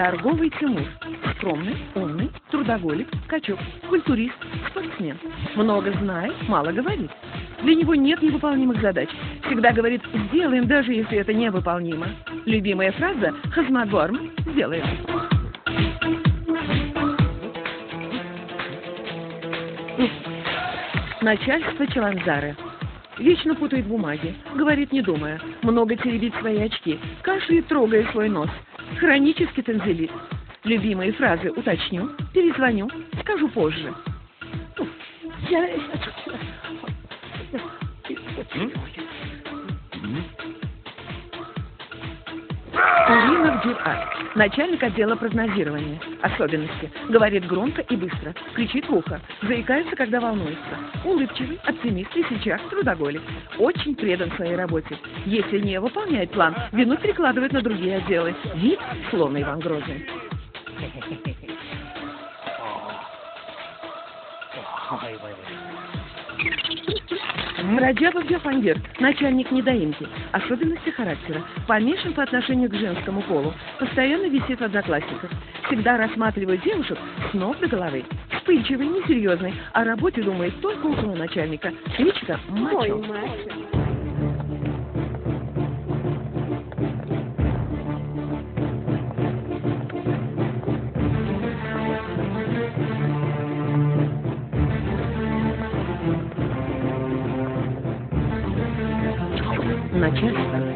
Торговый Тимур. Скромный, умный, трудоголик, качок, культурист, спортсмен. Много знает, мало говорит. Для него нет невыполнимых задач. Всегда говорит «сделаем», даже если это невыполнимо. Любимая фраза «Хазмагорм» «сделаем». Начальство Чаланзары. Вечно путает бумаги, говорит не думая, много теребит свои очки, кашляет, трогая свой нос. Хронический танзелит. Любимые фразы уточню, перезвоню, скажу позже. Уринов Дюрак. Начальник отдела прогнозирования. Особенности. Говорит громко и быстро. Кричит в ухо. Заикается, когда волнуется. Улыбчивый, оптимист, весельчак, трудоголик. Очень предан своей работе. Если не выполняет план, вину перекладывает на другие отделы. Вид, словно Иван Грозный. Раджабов Джахангир, начальник недоимки. Особенности характера. Помешан по отношению к женскому полу. Постоянно висит в одноклассниках. Всегда рассматривает девушек с ног до головы. Вспыльчивый, несерьезный. О работе думает только около начальника. Кличка Мачо. Начальство.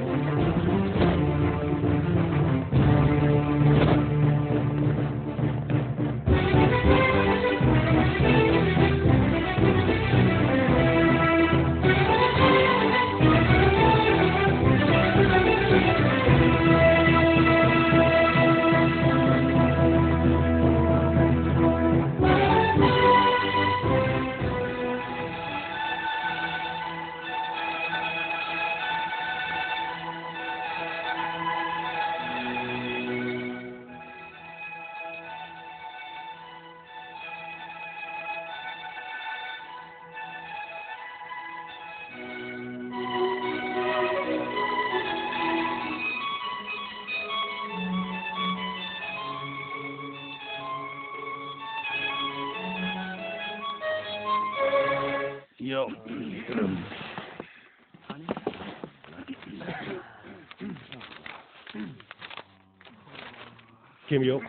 Kim yo'q?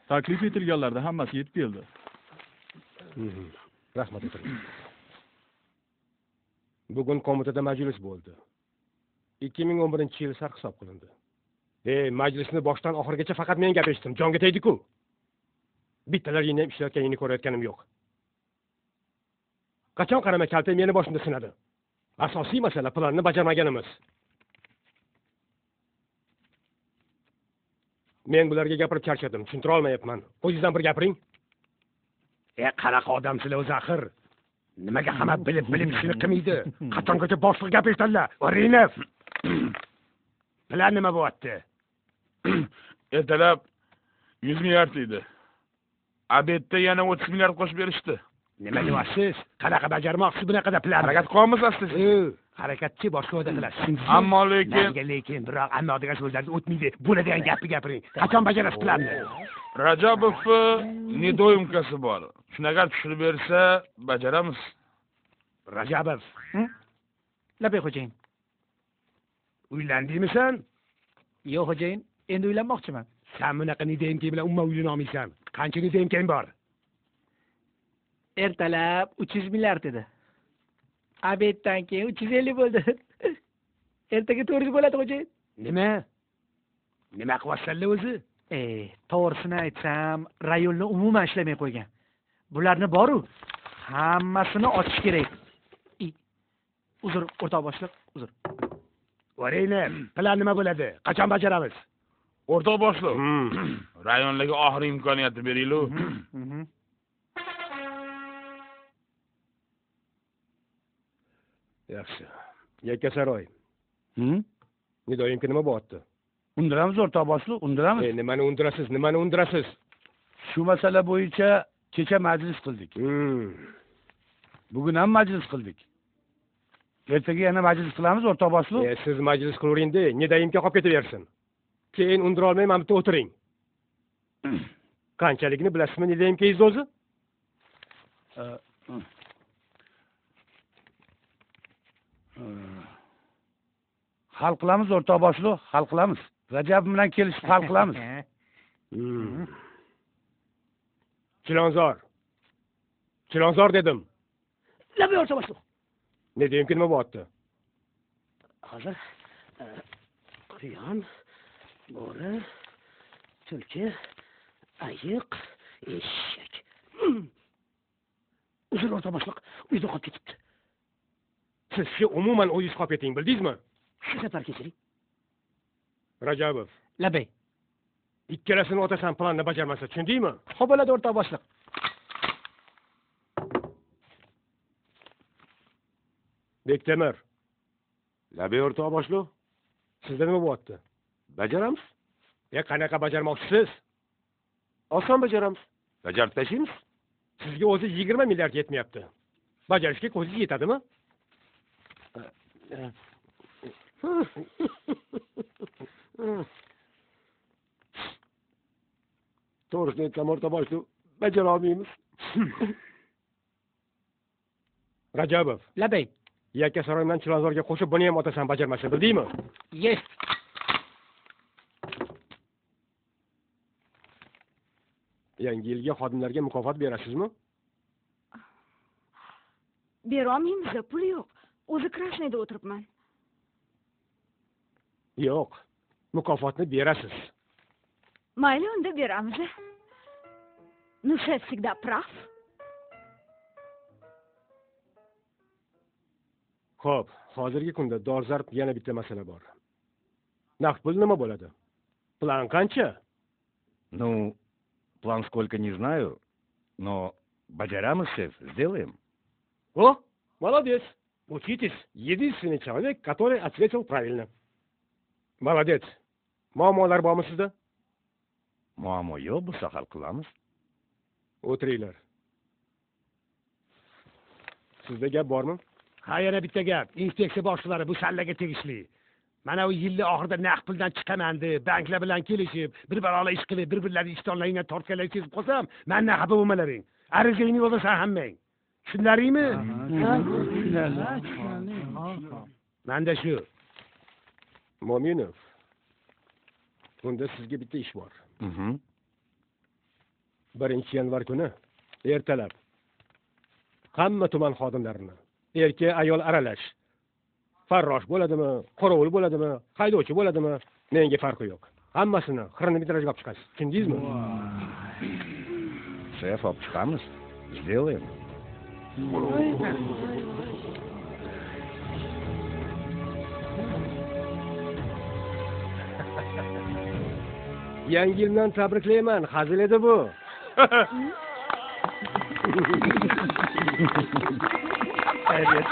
Taklif etilganlarda hammasi yetib keldi. Rahmat o'tiring. Bugun qo'mitada majlis bo'ldi. 2011-yil sarhisob qilindi. Majlisni boshdan oxirigacha faqat men gap eshitdim. Jonga tegdi-ku. Bittalar yana ishlayotganini ko'rayotganim yo'q. Qachon qarama kalta meni boshimda sinadi. Asosiy masala planni bajarmaganimiz. Men bularga gapirib charchadim, tushuntira olmayapman. O'zingizdan bir gapiring. Qanaqa odamsizlar o'zi axir? Nimaga hamma bilib ishini qilmaydi? Qachongacha boshliq gap eshitadilar? O'rinov. Plan nima bo'lyapti? Ertalab 100 milliard edi. Abetda yana 30 milliard qo'shib berishdi. Nima deyapsiz? Qanaqa bajarmoqsiz bunaqada plan? Harakat qilamiz aslida. Harakatchi boshqa yo'lda qilasiz. Ammo lekin biroq ammo degan so'zlarni o'tmaydi. Buni degan gapni gapiring. Qachon bajarasiz planni? Rajabovni nedoimkasi bor. Shunaqa tushirib bersa, bajaramiz. Rajabov. Labay xo'jayin. Uylandingmi sen? Yo'q xo'jayin, endi uylanmoqchiman. Sen bunaqa nedoimka bilan umuman uylana olmaysan. Qancha nedoimkang bor? Ertalab 300 milliard edi. Abetdan keyin 350 bo'ldi. Ertaga 400 bo'ladi xo'jayin. Nima? Nima qilyapsanlar o'zi? To'g'risini aytsam, rayonni umuman ishlamay qo'ygan. Bularni boru, hammasini ochish kerak. Uzr, o'rtoq boshliq, uzr. O'raylar, plan nima bo'ladi? Qachon bajaramiz? O'rtoq boshliq. Rayonlarga oxirgi imkoniyatni beringlar. Yaxshi. Yakkasaroy. Nedoimka nima bo'lyapti? Undiramiz o'rtoq boshliq, undiramiz. Nimani undirasiz? Nimani undirasiz? Shu masala bo'yicha kecha majlis qildik. Bugun ham majlis qildik. Ertaga yana majlis qilamiz o'rtoq boshliq. Siz majlis qilavering-da, nedoimka qolib ketaversin. Keyin undira olmayman, bitta o'tiring. Qanchaligini bilasizmi nedayimkaysiz o'zi? Hal qilamiz o'rtoq boshliq, hal qilamiz. Rajab bilan kelishib hal qilamiz. Chilonzor dedim. Labay o'rta boshliq. Nedayimki nima bo'lyapti? Hozir quyon, bo'ri, tulki, ayiq, eshak. Uzr o'rta boshliq, uyda qolib ketibdi. Sizga umuman o'zingiz qolib keting, bildingizmi? Shu safar kechiring. Rajabov, Labay. ikkalasini otasan planni bajarmasa, tushundingmi? Xo'p bo'ladi o'rta boshliq. Bektemir, Labay o'rtoq boshliq, sizda nima bo'lyapti? bajaramiz. Qanaqa bajarmoqchisiz? Oson bajaramiz. Bajarib tashlaymiz. Sizga o'zi 20 milliard yetmayapti. Bajarishga ko'zingiz yetadimi? To'g'risini aytsam o'rtoq boshliq, bajara olmaymiz. Rajabov, Labay. Yakkasaroydan Chilonzorga qo'shib buni ham otasan bajarmasa, bildingmi? Yes. Yangi yilga xodimlarga mukofot berasizmi? Berolmaymiz, pul yo'q. O'zi Krasnoyda o'tiribman. Yo'q. Mukofotni berasiz. Mayli, unda beramiz. Nusret всегда прав. Xo'p, hozirgi kunda dolzarb yana bitta masala bor. Naqd pul nima bo'ladi? Plan qancha? Ну, план сколько не знаю, но bajaramiz, шеф, сделаем. О, молодец. Учитесь. Единственный человек, который ответил правильно. Молодец. Muammolar bormi sizda? Muammo yo'q, bo'lsa hal qilamiz. O'tiringlar. Sizda gap bormi? Ha, yana bitta gap. Inspeksiya boshliqlari bu sallaga tegishli. Mana u yilning oxirida naqd puldan chiqaman deb, banklar bilan kelishib, bir-birala ish qilib, bir-birlarining ishtonlaringdan tortganlarini sezib qolsam, mendan xafa bo'lmalaring. Arizingni yo'llasan hammang. Tushunlaringmi? Menda shu. Mo'minov. Bunda sizga bitta ish bor. 1 yanvar kuni ertalab hamma tuman xodimlarini erkak ayol aralash. Farrosh bo'ladimi, qorovul bo'ladimi, haydovchi bo'ladimi, menga farqi yo'q. Hammasini xronometrajga olib chiqasiz. Tushundingizmi? Шеф, olib chiqamiz. Сделаем. Yangi yildan tabriklayman. Hazil edi bu. Xayriyat.